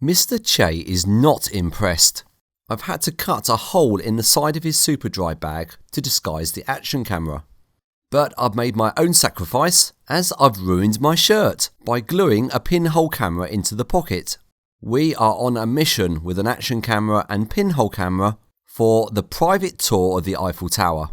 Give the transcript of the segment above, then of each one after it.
MrChay is not impressed. I've had to cut a hole in the side of his SuperDry bag to disguise the action camera. But I've made my own sacrifice, as I've ruined my shirt by gluing a pinhole camera into the pocket. We are on a mission with an action camera and pinhole camera for the private tour of the Eiffel Tower.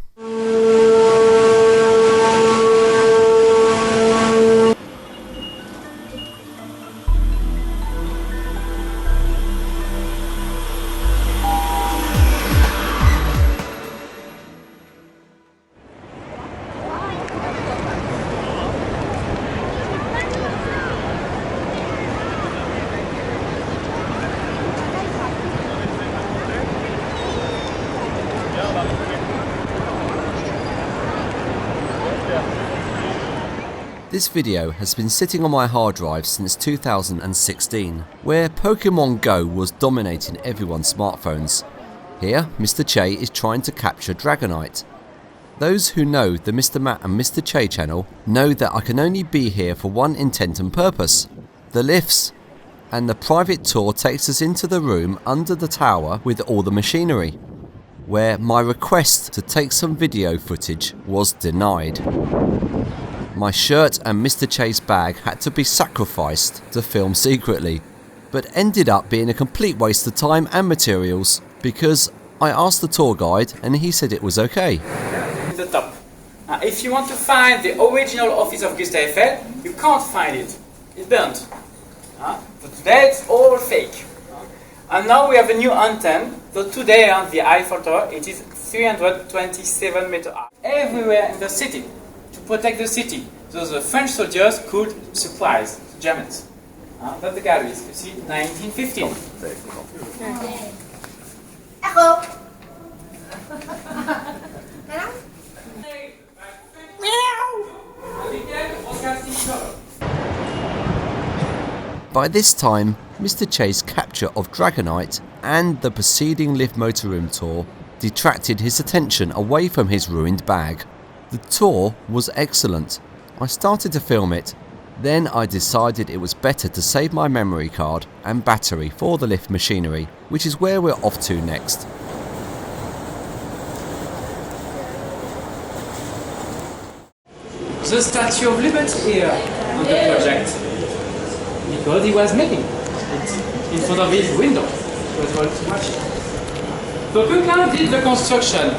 This video has been sitting on my hard drive since 2016, where Pokemon Go was dominating everyone's smartphones. Here, MrChay is trying to capture Dragonite. Those who know the Mr. Matt and MrChay channel know that I can only be here for one intent and purpose: the lifts. And the private tour takes us into the room under the tower with all the machinery, where my request to take some video footage was denied. My shirt and MrChay's bag had to be sacrificed to film secretly, but ended up being a complete waste of time and materials because I asked the tour guide and he said it was okay. The top. If you want to find the original office of Gustave Eiffel, you can't find it. It's burnt. So today it's all fake. And now we have a new anthem. So today on the Eiffel Tower, it is 327 meters high. Everywhere in the city, to protect the city. So the French soldiers could surprise the Germans. That's the galleries. You see, 1915. Echo. By this time, MrChay's capture of Dragonite and the preceding lift motorroom tour detracted his attention away from his ruined bag. The tour was excellent. I started to film it, then I decided it was better to save my memory card and battery for the lift machinery, which is where we're off to next. The Statue of Liberty here on the project, because he was making it in front of his window. It was all too much. So Kukan did the construction.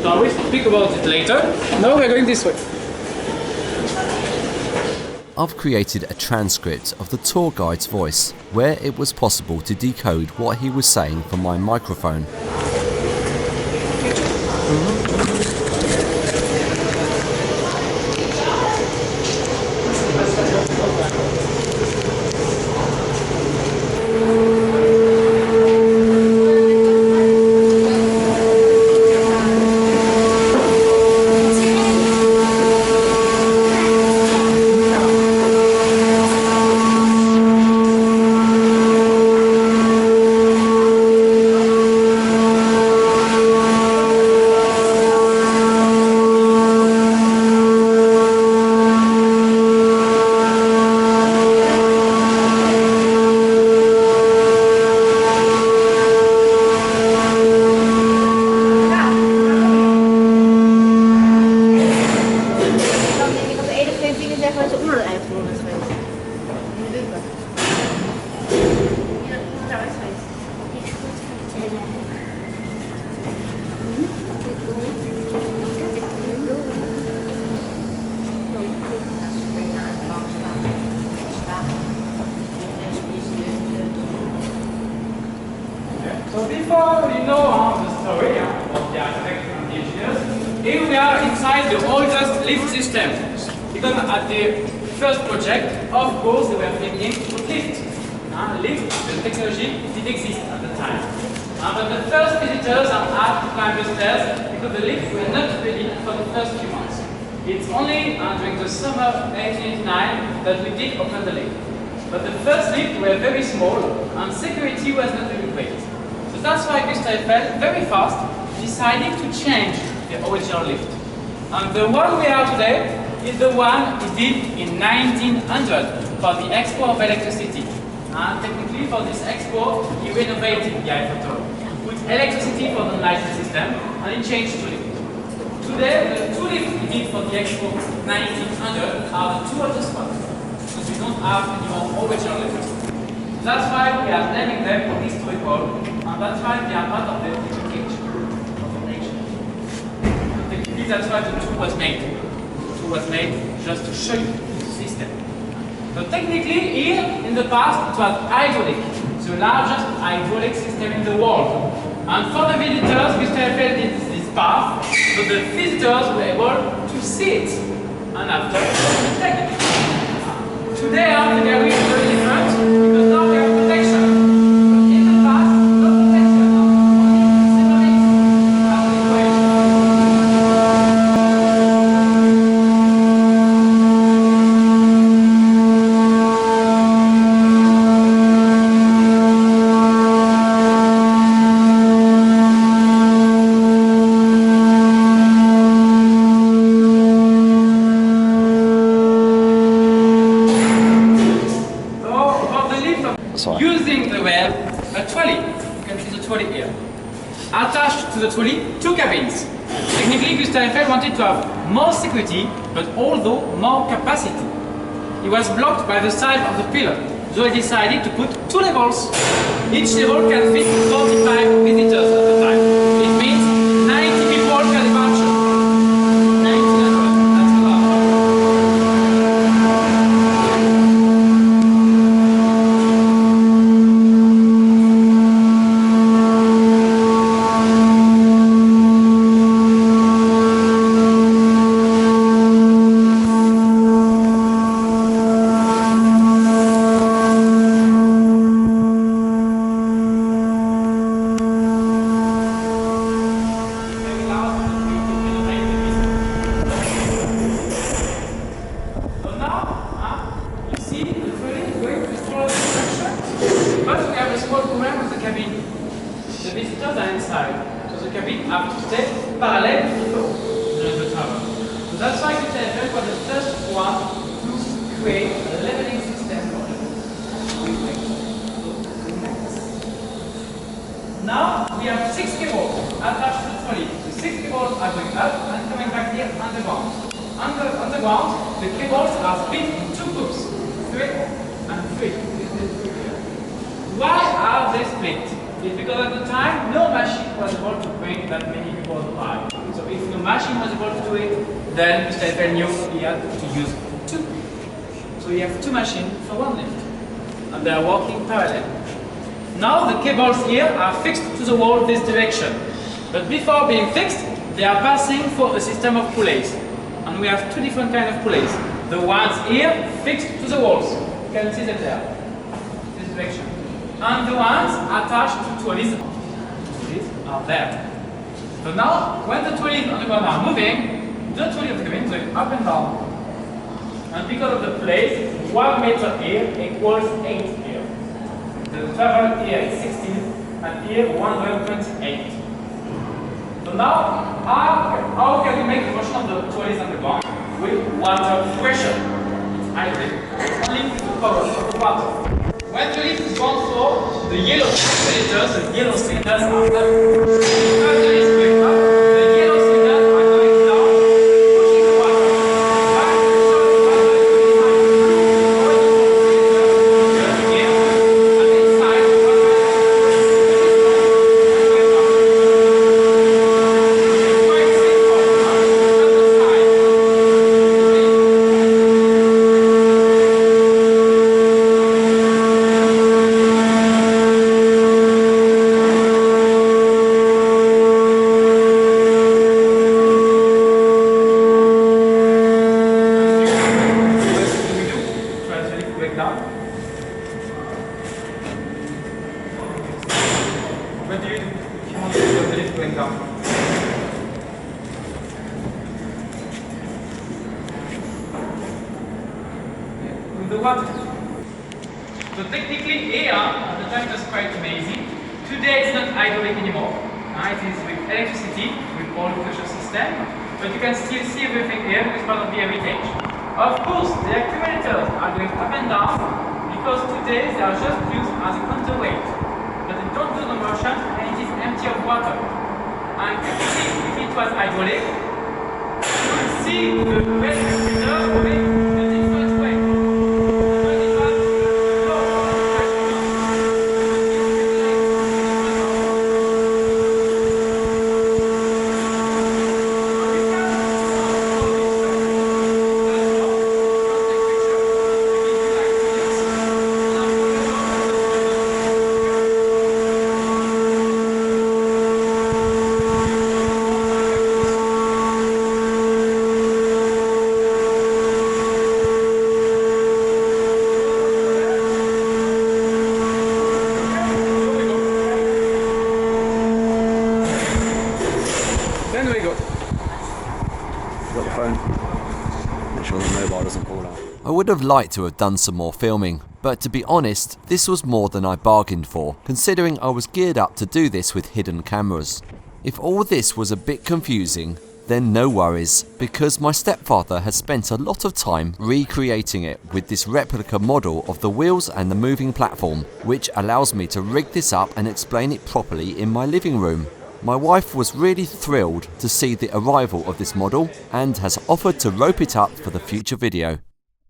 So I will speak about it later. Now we're going this way. I've created a transcript of the tour guide's voice, where it was possible to decode what he was saying from my microphone. So before we know the story of the architects and the engineers, here we are inside the oldest lift system. Because at the first project, of course, they were thinking of lift. Lift, the technology did exist at the time. But the first visitors are asked to climb the stairs because the lifts were not ready for the first few months. It's only during the summer of 1889 that we did open the lift. But the first lift were very small and security was not very great. So that's why Gustave Eiffel, very fast, decided to change the original lift. And the one we are today is the one he did in 1900 for the Expo of Electricity. And technically for this export, he renovated the Eiffel Tower. Put electricity for the lighting system, and he changed to lift. Today, the two lifts we did for the export 1900 are the two hottest spots, because we don't have any more original lifts. That's why we are naming them historical, and that's why they are part of the education of the nation. Technically, that's why the tool was made. The tool was made just to show you the system. So technically, here in the past, it was hydraulic, the largest hydraulic system in the world. And for the visitors, Mr. Eiffel did this path, so the visitors were able to see it. And after, we take it. Today, the gallery is very different because now we have protection. But in the past, no protection. Only using the web, a trolley. You can see the trolley here. Attached to the trolley, two cabins. Technically, Gustave Eiffel wanted to have more security, but also more capacity. He was blocked by the size of the pillar, so he decided to put two levels. Each level can fit 45 visitors at a time. It means 90 people per departure. 1900, that's a lot. The visitors are inside, so the cabin have to stay parallel to the floor during the travel. So that's why Gustave Eiffel was the first one to create a leveling system for them. Now we have 6 cables attached to the trolley. The 6 cables are going up and coming back here underground. Underground, the cables are split in 2 groups, 3 and 3. Why are they split? It's because at the time, no machine was able to bring that many people by. So if no machine was able to do it, then Mr. Eiffel knew he had to use 2. So you have 2 machines for 1 lift. And they are working parallel. Now the cables here are fixed to the wall this direction. But before being fixed, they are passing for a system of pulleys. And we have 2 different kinds of pulleys. The ones here fixed to the walls. You can see them there. This direction. And the ones attached to trolleys are there. So now, when the trolleys on the ground are moving, the trolley of the cabin is going up and down. And because of the place, 1 meter here equals 8 here. The travel here is 16, and here 128. So now, how can we make the motion of the trolleys on the ground? With water pressure. It's hydraulic. Linked to the power of the water. When the lift is gone for the yellow cylinders are up. When the lift is going up, the yellow cylinders are going down, pushing the water back to the here, and inside the water it's quite simple, What do you do if you want to get the lift going down? With the water. So technically here, at the time it was quite amazing. Today it's not hydraulic anymore. It is with electricity, with all pressure system. But you can still see everything here as part of the heritage. Of course, the accumulators are going up and down because today they are just used as a counterweight, but they don't do the motion and it is empty of water. And if it was hydraulic, you will see the best container moving the different way. But it was low pressure. Then we go. Got the phone. Make sure the mobile doesn't fall out. I would have liked to have done some more filming, but to be honest, this was more than I bargained for, considering I was geared up to do this with hidden cameras. If all this was a bit confusing, then no worries, because my stepfather has spent a lot of time recreating it with this replica model of the wheels and the moving platform, which allows me to rig this up and explain it properly in my living room. My wife was really thrilled to see the arrival of this model and has offered to rope it up for the future video.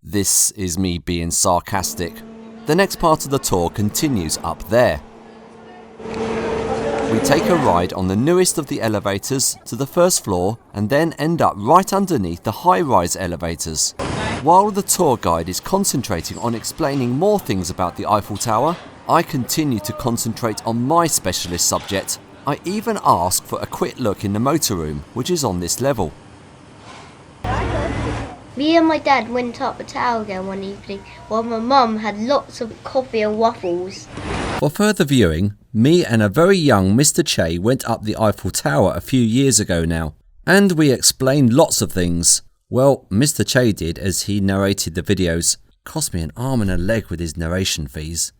This is me being sarcastic. The next part of the tour continues up there. We take a ride on the newest of the elevators to the first floor and then end up right underneath the high-rise elevators. While the tour guide is concentrating on explaining more things about the Eiffel Tower, I continue to concentrate on my specialist subject. I even ask for a quick look in the motor room, which is on this level. Me and my dad went up the tower again one evening while my mum had lots of coffee and waffles. For further viewing, me and a very young MrChay went up the Eiffel Tower a few years ago now, and we explained lots of things. Well, MrChay did, as he narrated the videos. Cost me an arm and a leg with his narration fees.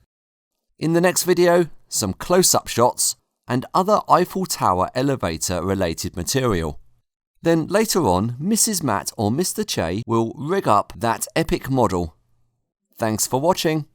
In the next video, some close-up shots and other Eiffel Tower elevator related material. Then later on, Mrs. Matt or MrChay will rig up that epic model. Thanks for watching.